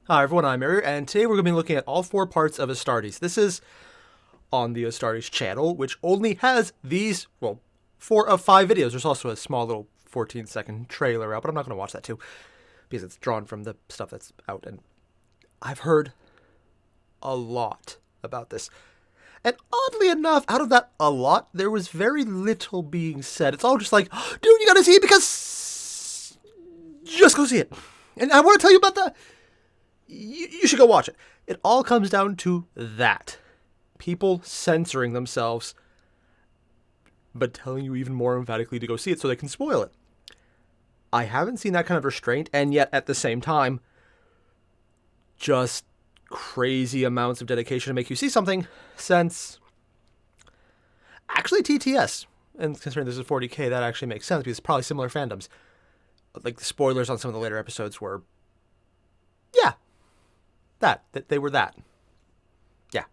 Hi everyone, I'm Airier, and today we're going to be looking at all 4 parts of Astartes. This is on the Astartes channel, which only has these, well, 4 of 5 videos. There's also a small little 14-second trailer out, but I'm not going to watch that too, because it's drawn from the stuff that's out, and I've heard a lot about this. And oddly enough, out of that a lot, there was very little being said. It's all just like, dude, you gotta see it because... just go see it. And I want to tell you about the... You should go watch it. It all comes down to that. People censoring themselves, but telling you even more emphatically to go see it so they can spoil it. I haven't seen that kind of restraint, and yet at the same time, just crazy amounts of dedication to make you see something since actually TTS. And considering this is 40K, that actually makes sense because it's probably similar fandoms. Like the spoilers on some of the later episodes were, yeah, that they were that. Yeah.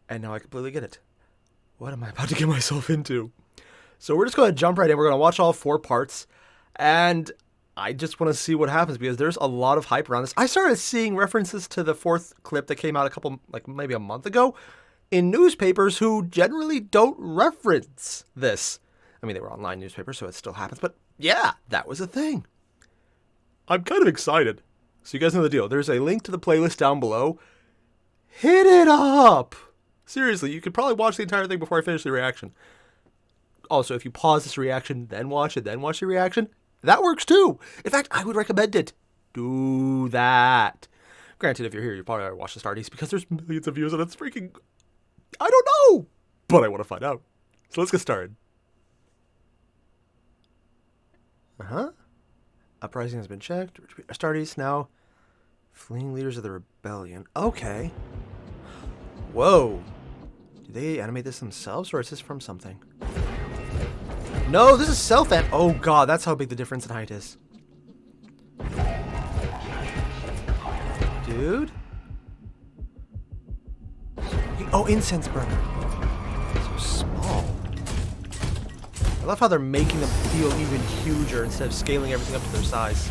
And now I completely get it. What am I about to get myself into? So we're just going to jump right in. We're going to watch all 4 parts. And I just want to see what happens because there's a lot of hype around this. I started seeing references to the 4th clip that came out maybe a month ago in newspapers who generally don't reference this. I mean, they were online newspapers, so it still happens. But yeah, that was a thing. I'm kind of excited. So you guys know the deal. There's a link to the playlist down below. Hit it up! Seriously, you could probably watch the entire thing before I finish the reaction. Also, if you pause this reaction, then watch it, then watch the reaction, that works too. In fact, I would recommend it. Do that. Granted, if you're here, you probably already watched Astartes because there's millions of views and it's freaking... I don't know! But I want to find out. So let's get started. Uprising has been checked. Astartes now fleeing leaders of the rebellion. Okay. Whoa. Did they animate this themselves or is this from something? No, this is self-an... Oh god, that's how big the difference in height is. Dude? Oh, incense burner. So small. I love how they're making them feel even huger instead of scaling everything up to their size.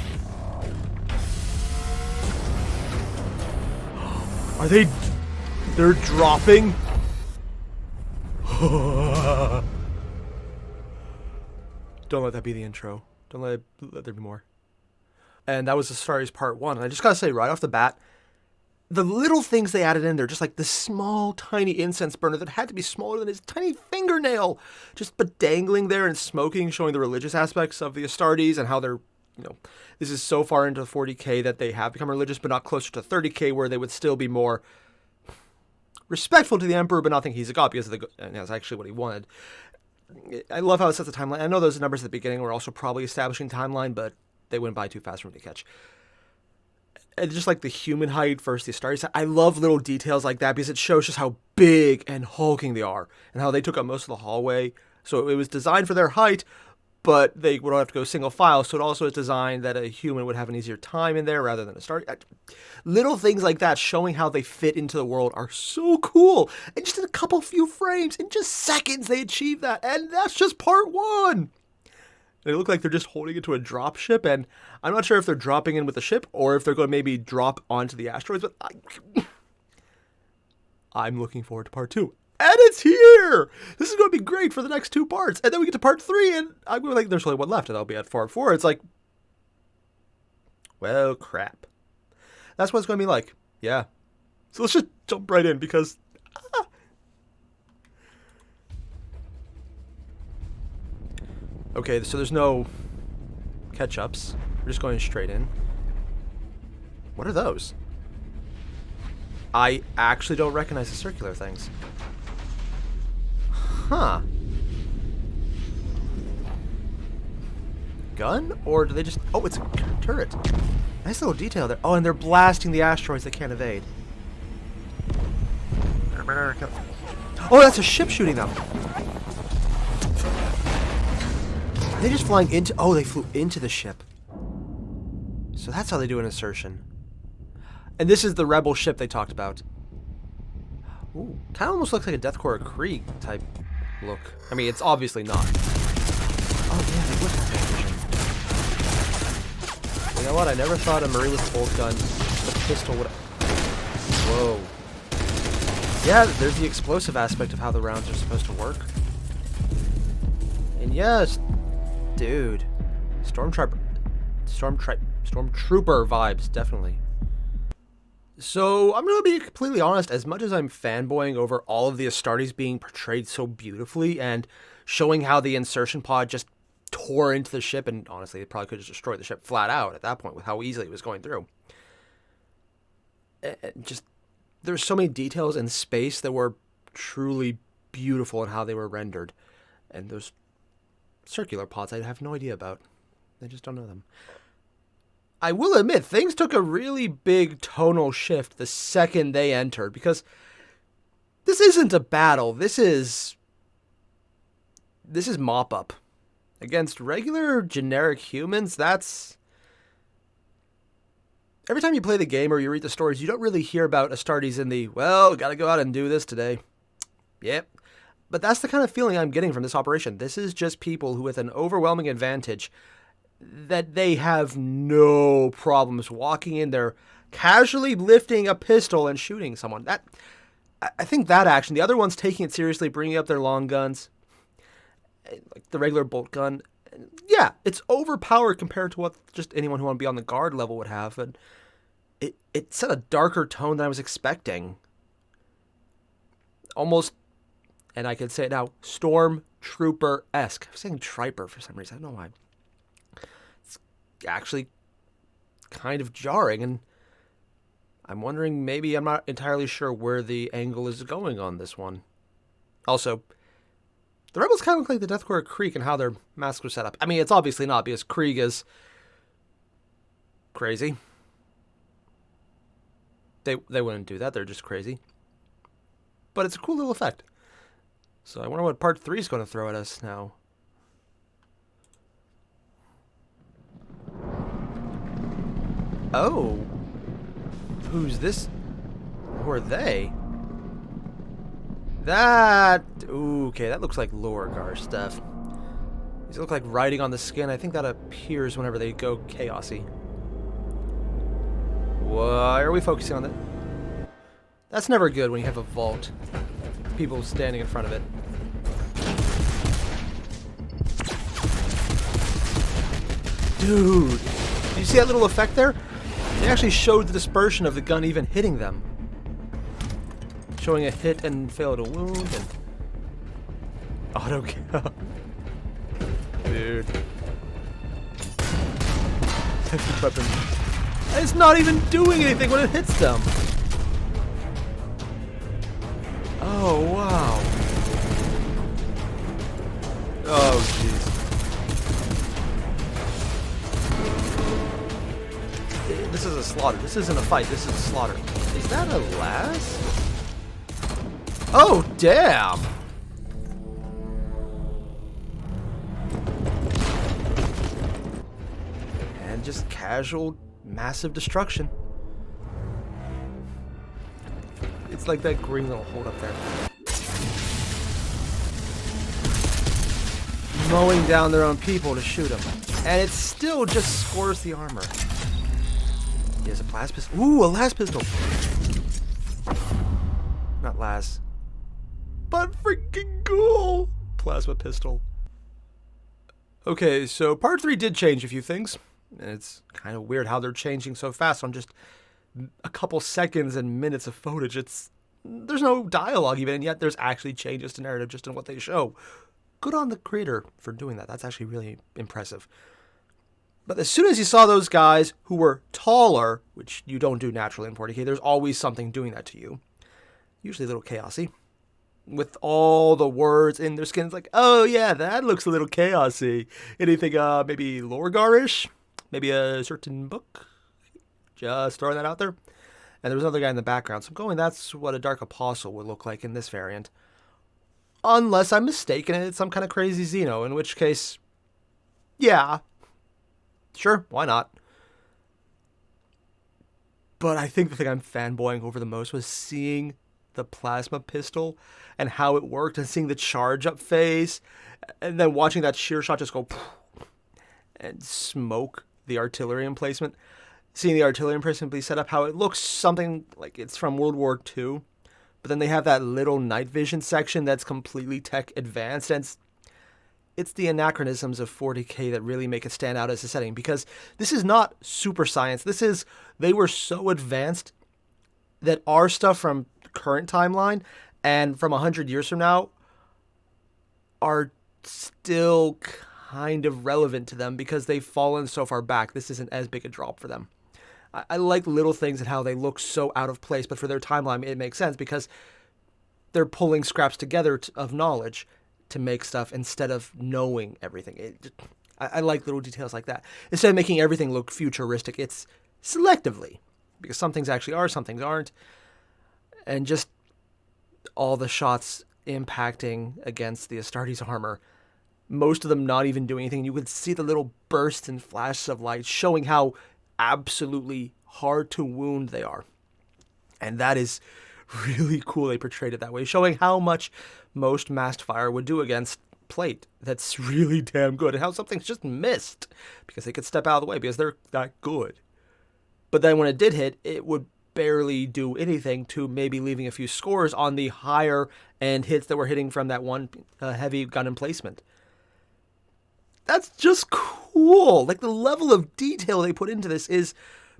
Are they... They're dropping? Don't let that be the intro. Don't let there be more. And that was Astartes Part 1. And I just gotta say, right off the bat, the little things they added in there, just like the small, tiny incense burner that had to be smaller than his tiny fingernail, just but dangling there and smoking, showing the religious aspects of the Astartes and how they're, this is so far into 40K that they have become religious, but not closer to 30K where they would still be more respectful to the Emperor, but not think he's a god because that's actually what he wanted. I love how it sets the timeline. I know those numbers at the beginning were also probably establishing timeline, but they went by too fast for me to catch. And just like the human height versus the Astartes, I love little details like that because it shows just how big and hulking they are and how they took up most of the hallway. So it was designed for their height, but they would have to go single file. So it also is designed that a human would have an easier time in there rather than a Astartes. Little things like that showing how they fit into the world are so cool. And just in a few frames, in just seconds, they achieve that. And that's just part 1. They look like they're just holding it to a drop ship, and I'm not sure if they're dropping in with the ship or if they're going to maybe drop onto the asteroids, but I'm looking forward to part 2. And it's here! This is going to be great for the next 2 parts. And then we get to part 3, and I'm going to there's only one left, and I'll be at part 4. It's like, well, crap. That's what it's going to be like. Yeah. So let's just jump right in, because... Okay, so there's no catch-ups. We're just going straight in. What are those? I actually don't recognize the circular things. Huh. Gun? Or do they just... Oh, it's a turret. Nice little detail there. Oh, and they're blasting the asteroids they can't evade. Oh, that's a ship shooting them. Are they just flying into... Oh, they flew into the ship. So that's how they do an insertion. And this is the rebel ship they talked about. Ooh, kind of almost looks like a Deathcore Krieg type look. I mean, it's obviously not. Oh, yeah, they would have that vision. You know what? I never thought a Marie with a bolt gun the pistol would... Whoa. Yeah, there's the explosive aspect of how the rounds are supposed to work. And yes, dude. Stormtrooper vibes, definitely. So, I'm going to be completely honest, as much as I'm fanboying over all of the Astartes being portrayed so beautifully and showing how the insertion pod just tore into the ship, and honestly, it probably could have destroyed the ship flat out at that point with how easily it was going through. Just, there's so many details in space that were truly beautiful in how they were rendered. And those circular pods, I have no idea about. I just don't know them. I will admit, things took a really big tonal shift the second they entered, because this isn't a battle. This is mop-up. Against regular, generic humans, that's... Every time you play the game or you read the stories, you don't really hear about Astartes in the, well, gotta go out and do this today. Yep. But that's the kind of feeling I'm getting from this operation. This is just people who, with an overwhelming advantage, that they have no problems walking in there, casually lifting a pistol and shooting someone. I think that action, the other ones taking it seriously, bringing up their long guns, like the regular bolt gun, yeah, it's overpowered compared to what just anyone who want to be on the guard level would have, and it set a darker tone than I was expecting. Almost, and I can say it now, Stormtrooper-esque. I'm saying Triper for some reason. I don't know why. It's actually kind of jarring, and I'm wondering, maybe I'm not entirely sure where the angle is going on this one. Also, the Rebels kind of look like the Death Korps Krieg and how their masks were set up. I mean, it's obviously not, because Krieg is crazy. They wouldn't do that. They're just crazy. But it's a cool little effect. So I wonder what Part 3 is going to throw at us now. Oh. Who's this? Who are they? That... Okay, that looks like Lorgar stuff. These look like writing on the skin. I think that appears whenever they go chaosy. Why are we focusing on that? That's never good when you have a vault. People standing in front of it. Dude! Did you see that little effect there? They actually showed the dispersion of the gun even hitting them. Showing a hit and fail to wound and... auto kill. Dude. Weapon. It's not even doing anything when it hits them. Oh, wow. Oh, jeez. This is a slaughter. This isn't a fight. This is a slaughter. Is that a lass? Oh, damn! And just casual, massive destruction. It's like that green little hold up there. Mowing down their own people to shoot them. And it still just scores the armor. He has a las pistol. Ooh, a las pistol! Not las. But freaking cool! Plasma pistol. Okay, so Part 3 did change a few things. And it's kind of weird how they're changing so fast on just a couple seconds and minutes of footage. There's no dialogue even, and yet there's actually changes to narrative just in what they show. Good on the creator for doing that. That's actually really impressive. But as soon as you saw those guys who were taller, which you don't do naturally in 40k, there's always something doing that to you. Usually a little chaosy. With all the words in their skins, like, oh yeah, that looks a little chaosy. Anything, maybe Lorgar-ish? Maybe a certain book? Just throwing that out there. And there was another guy in the background, so I'm going, that's what a Dark Apostle would look like in this variant. Unless I'm mistaken and it's some kind of crazy Xeno, in which case, yeah. Sure, why not? But I think the thing I'm fanboying over the most was seeing the plasma pistol and how it worked, and seeing the charge up phase, and then watching that sheer shot just go and smoke the artillery emplacement. seeing the artillery emplacement be set up, how it looks something like it's from World War II, but then they have that little night vision section that's completely tech advanced, and it's the anachronisms of 40K that really make it stand out as a setting, because this is not super science. They were so advanced that our stuff from the current timeline and from 100 years from now are still kind of relevant to them because they've fallen so far back. This isn't as big a drop for them. I like little things and how they look so out of place, but for their timeline, it makes sense because they're pulling scraps together of knowledge to make stuff instead of knowing everything. I like little details like that. Instead of making everything look futuristic, it's selectively, because some things actually are, some things aren't. And just all the shots impacting against the Astartes armor, most of them not even doing anything. You could see the little bursts and flashes of light showing how absolutely hard to wound they are. And that is really cool they portrayed it that way, showing how much most massed fire would do against plate. That's really damn good. And how something's just missed because they could step out of the way because they're that good. But then when it did hit, it would barely do anything to maybe leaving a few scores on the higher end hits that were hitting from that one heavy gun emplacement. That's just cool. Like, the level of detail they put into this is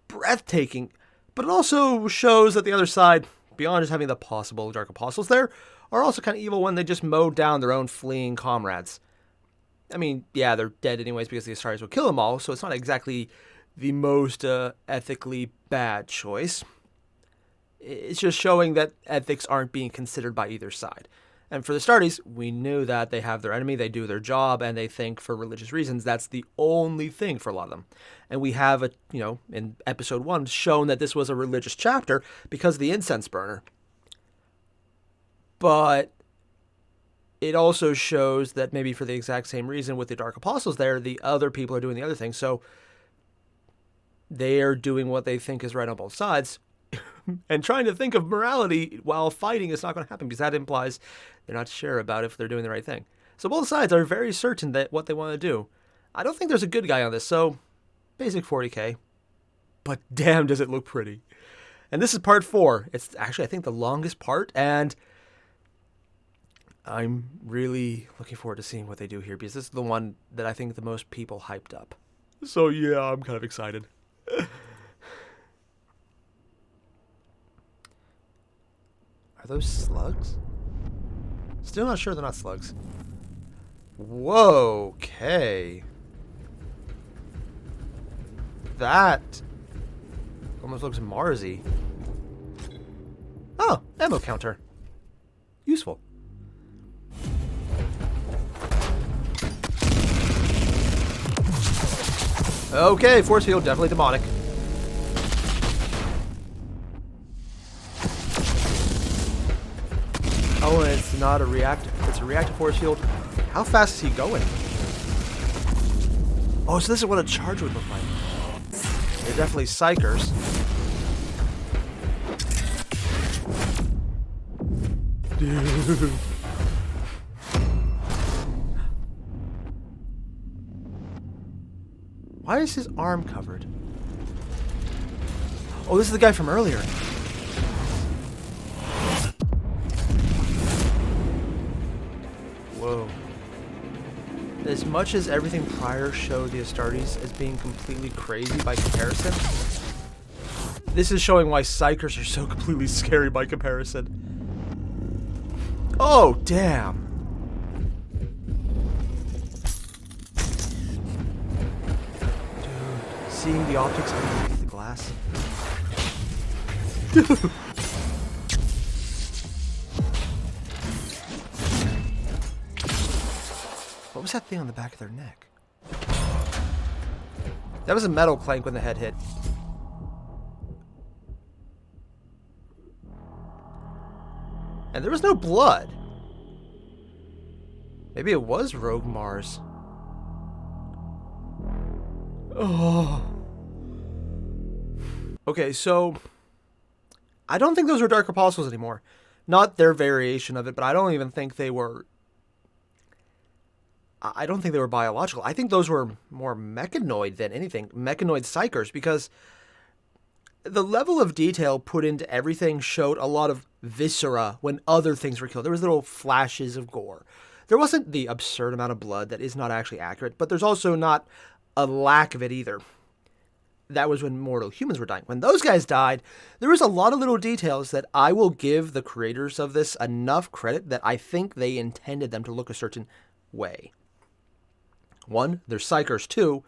breathtaking. But it also shows that the other side, beyond just having the possible Dark Apostles there, are also kind of evil when they just mow down their own fleeing comrades. I mean, yeah, they're dead anyways because the Astartes will kill them all, so it's not exactly the most ethically bad choice. It's just showing that ethics aren't being considered by either side. And for the Astartes, we knew that they have their enemy, they do their job, and they think for religious reasons that's the only thing for a lot of them. And we have, in episode 1, shown that this was a religious chapter because of the incense burner. But it also shows that maybe for the exact same reason with the Dark Apostles there, the other people are doing the other thing. So they are doing what they think is right on both sides. And trying to think of morality while fighting is not going to happen because that implies they're not sure about if they're doing the right thing. So both sides are very certain that what they want to do. I don't think there's a good guy on this, so basic 40K. But damn, does it look pretty. And this is part 4. It's actually, I think, the longest part, and I'm really looking forward to seeing what they do here because this is the one that I think the most people hyped up. So yeah, I'm kind of excited. Are those slugs? Still not sure they're not slugs. Whoa, okay. That almost looks Marsy. Oh, ammo counter. Useful. Okay, force field, definitely demonic. Oh, and it's not a reactive. It's a reactive force field. How fast is he going? Oh, so this is what a charge would look like. They're definitely psychers. Dude. Why is his arm covered? Oh, this is the guy from earlier. Whoa. As much as everything prior showed the Astartes as being completely crazy by comparison, this is showing why Psychers are so completely scary by comparison. Oh, damn. Dude, seeing the optics underneath the glass. Dude. What was that thing on the back of their neck? That was a metal clank when the head hit. And there was no blood. Maybe it was Rogue Mars. Oh. Okay, so I don't think those were Dark Apostles anymore. Not their variation of it, but I don't even think they were... I don't think they were biological. I think those were more mechanoid than anything. Mechanoid psychers, because the level of detail put into everything showed a lot of viscera when other things were killed. There was little flashes of gore. There wasn't the absurd amount of blood that is not actually accurate, but there's also not a lack of it either. That was when mortal humans were dying. When those guys died, there was a lot of little details that I will give the creators of this enough credit that I think they intended them to look a certain way. One, they're psychers. Two,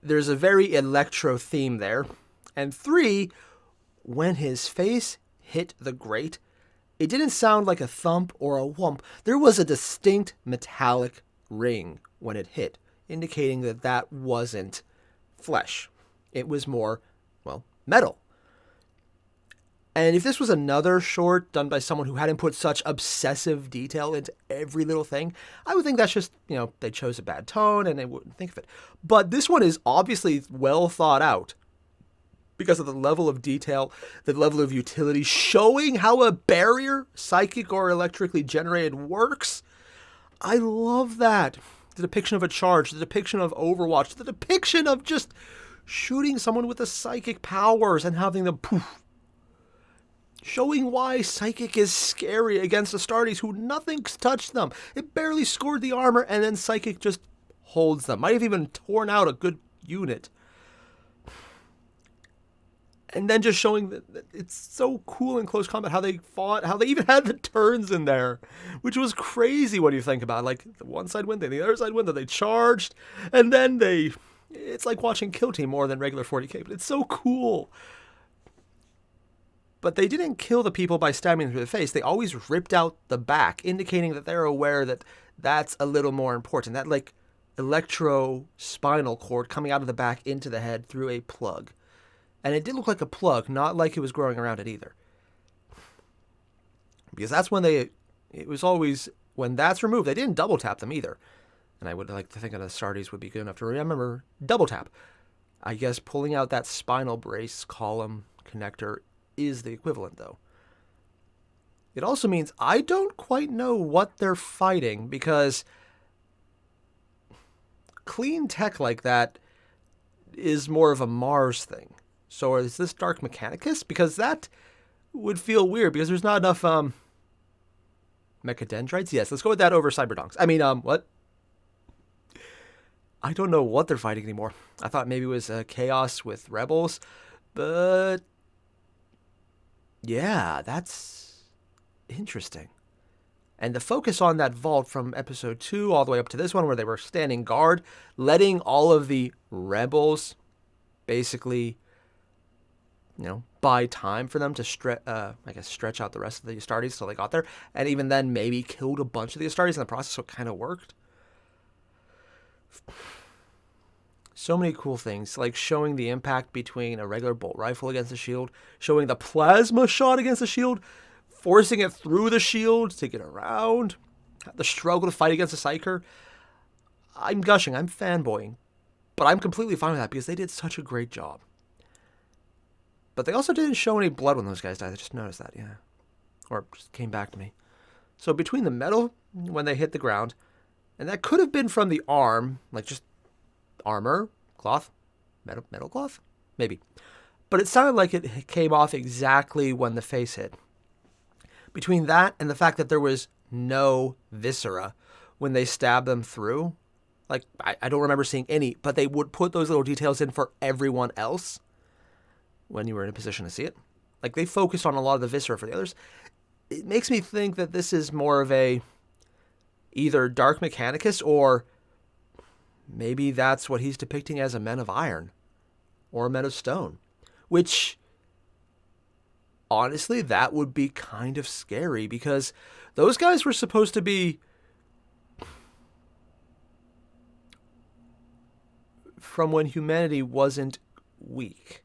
there's a very electro theme there. And three, when his face hit the grate, it didn't sound like a thump or a whump. There was a distinct metallic ring when it hit, indicating that that wasn't flesh. It was more, well, metal. And if this was another short done by someone who hadn't put such obsessive detail into every little thing, I would think that's just, they chose a bad tone and they wouldn't think of it. But this one is obviously well thought out because of the level of detail, the level of utility, showing how a barrier, psychic or electrically generated, works. I love that. The depiction of a charge, the depiction of Overwatch, the depiction of just shooting someone with the psychic powers and having them poof. Showing why Psychic is scary against Astartes, who nothing's touched them. It barely scored the armor, and then Psychic just holds them. Might have even torn out a good unit. And then just showing that it's so cool in close combat how they fought, how they even had the turns in there, which was crazy when you think about it. Like, the one side win, then the other side win, then they charged, and then it's like watching Kill Team more than regular 40k, but it's so cool. But they didn't kill the people by stabbing them through the face. They always ripped out the back, indicating that they're aware that that's a little more important. That, like, electro-spinal cord coming out of the back into the head through a plug. And it did look like a plug, not like it was growing around it either. Because that's when it was always, when that's removed, they didn't double tap them either. And I would like to think that Astartes would be good enough to remember double tap. I guess pulling out that spinal brace column connector is the equivalent, though. It also means I don't quite know what they're fighting, because clean tech like that is more of a Mars thing. So is this Dark Mechanicus? Because that would feel weird, because there's not enough mechadendrites. Yes, let's go with that over Cyberdonks. I mean, what? I don't know what they're fighting anymore. I thought maybe it was Chaos with Rebels, but yeah, that's interesting. And the focus on that vault from episode 2 all the way up to this one, where they were standing guard, letting all of the rebels basically, buy time for them to stretch out the rest of the Astartes till they got there. And even then, maybe killed a bunch of the Astartes in the process, so it kind of worked. So many cool things, like showing the impact between a regular bolt rifle against a shield, showing the plasma shot against a shield, forcing it through the shield to get around, the struggle to fight against a Psyker. I'm gushing, I'm fanboying, but I'm completely fine with that because they did such a great job. But they also didn't show any blood when those guys died. I just noticed that, yeah. Or it just came back to me. So between the metal, when they hit the ground, and that could have been from the arm, like just armor, cloth, metal cloth, maybe. But it sounded like it came off exactly when the face hit. Between that and the fact that there was no viscera when they stabbed them through, like, I don't remember seeing any, but they would put those little details in for everyone else when you were in a position to see it. Like, they focused on a lot of the viscera for the others. It makes me think that this is more of a either Dark Mechanicus, or maybe that's what he's depicting as a Men of Iron or a Men of Stone, which honestly, that would be kind of scary, because those guys were supposed to be from when humanity wasn't weak.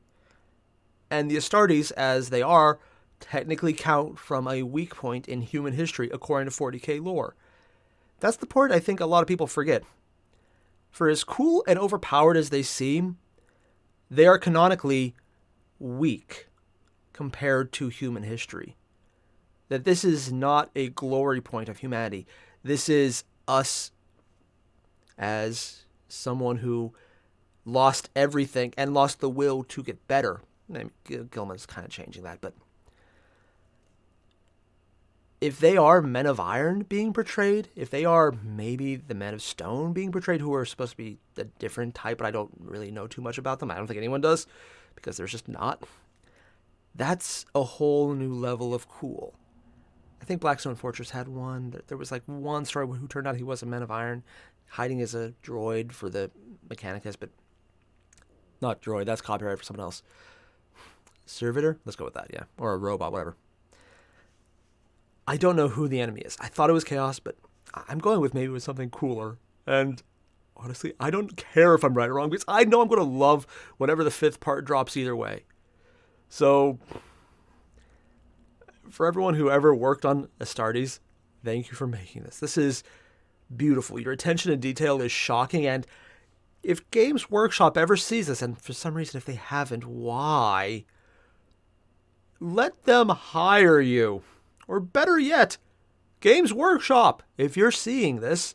And the Astartes, as they are, technically count from a weak point in human history according to 40k lore. That's the part I think a lot of people forget. For as cool and overpowered as they seem, they are canonically weak compared to human history. That this is not a glory point of humanity. This is us as someone who lost everything and lost the will to get better. maybe Gilman's kind of changing that, but if they are Men of Iron being portrayed, if they are maybe the Men of Stone being portrayed, who are supposed to be a different type, but I don't really know too much about them. I don't think anyone does, because there's just not. That's a whole new level of cool. I think Blackstone Fortress had one. There was like one story who turned out he was a Man of Iron, hiding as a droid for the Mechanicus, but not droid. That's copyright for someone else. Servitor? Let's go with that, yeah. Or a robot, whatever. I don't know who the enemy is. I thought it was Chaos, but I'm going with maybe it was something cooler. And honestly, I don't care if I'm right or wrong, because I know I'm going to love whatever the 5th part drops either way. So, for everyone who ever worked on Astartes, thank you for making this. This is beautiful. Your attention to detail is shocking, and if Games Workshop ever sees this, and for some reason if they haven't, why? Let them hire you. Or better yet, Games Workshop, if you're seeing this,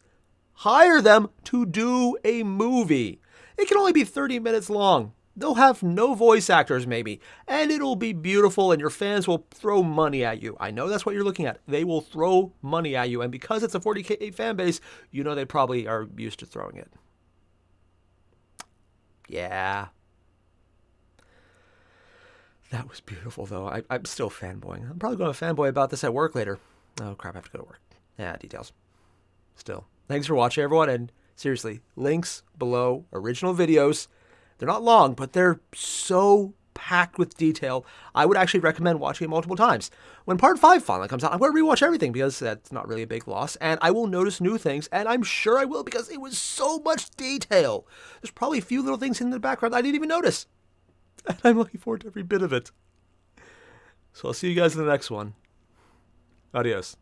hire them to do a movie. It can only be 30 minutes long. They'll have no voice actors maybe, and it'll be beautiful, and your fans will throw money at you. I know that's what you're looking at. They will throw money at you, and because it's a 40K fan base, you know they probably are used to throwing it. Yeah. That was beautiful, though. I'm still fanboying. I'm probably going to fanboy about this at work later. Oh, crap, I have to go to work. Yeah, details. Still. Thanks for watching, everyone, and seriously, links below, original videos. They're not long, but they're so packed with detail. I would actually recommend watching it multiple times. When Part 5 finally comes out, I'm going to rewatch everything because that's not really a big loss, and I will notice new things, and I'm sure I will because it was so much detail. There's probably a few little things in the background I didn't even notice. And I'm looking forward to every bit of it. So I'll see you guys in the next one. Adios.